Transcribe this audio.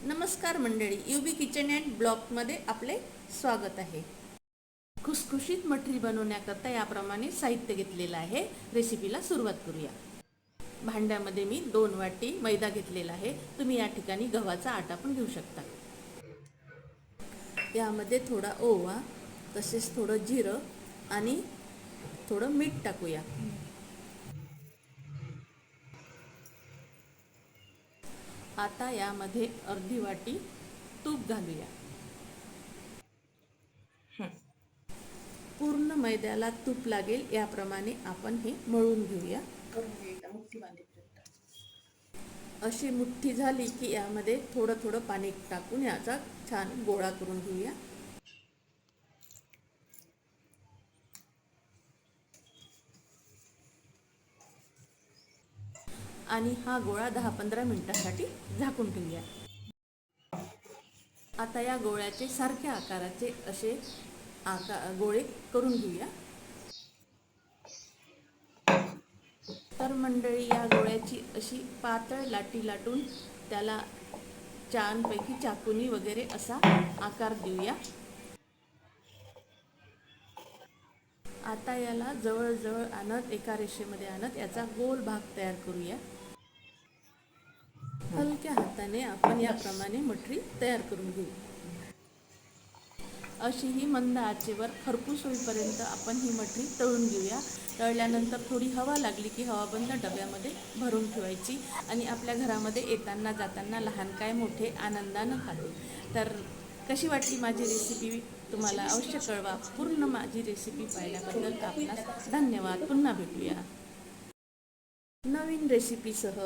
नमस्कार मंडळी, युबी kitchen and ब्लॉगमध्ये आपले स्वागत आहे। खुसखुशीत मठरी बनवण्याकरता याप्रमाणे साहित्य घेतलेलं आहे। रेसिपीला सुरुवात करूया। भांड्यामध्ये मी 2 वाटी मैदा घेतलेला आहे। तुम्ही या ठिकाणी गव्हाचा आटा पण घेऊ शकता। यामध्ये थोडा ओवा, तसेच थोडं जिरं आणि थोडं मीठ टाकूया। आता यामध्ये अर्धी वाटी तूप घालूया। पूर्ण मैद्याला तूप लागेल याप्रमाणे आपण हे मळून घेऊया। अशी मुठ्ठी झाली की यामध्ये थोडं थोडं पाणी टाकून याचा छान गोळा करून घेऊया। आणि हा गोळा 10-15 मिनिटांसाठी झाकून ठेवूया। आता या गोळ्याचे सारख्या आकाराचे असे गोळे करून घेऊया। तर मंडळी, या गोळ्याची अशी पातळ लाटी लाटून त्याला छानपैकी चाकूनी वगैरे असा आकार देऊया। आता याला जवळ आणत एका रेषेमध्ये आणत याचा गोल भाग तयार करूया। हलक्या हाताने आपण याप्रमाणे मठरी तयार करून घेऊ। अशी ही मंद आचेवर खरपूस होईपर्यंत आपण ही मठरी तळून घेऊया। तळल्यानंतर थोडी हवा लागली की हवाबंद डब्यामध्ये भरून ठेवायची आणि आपल्या घरामध्ये येताना जाताना लहान काय मोठे आनंदानं खातील। तर कशी वाटली माझी रेसिपी तुम्हाला अवश्य कळवा। पूर्ण माझी रेसिपी पाहिल्याबद्दल आपणास धन्यवाद। पुन्हा भेटूया नवीन रेसिपीसह।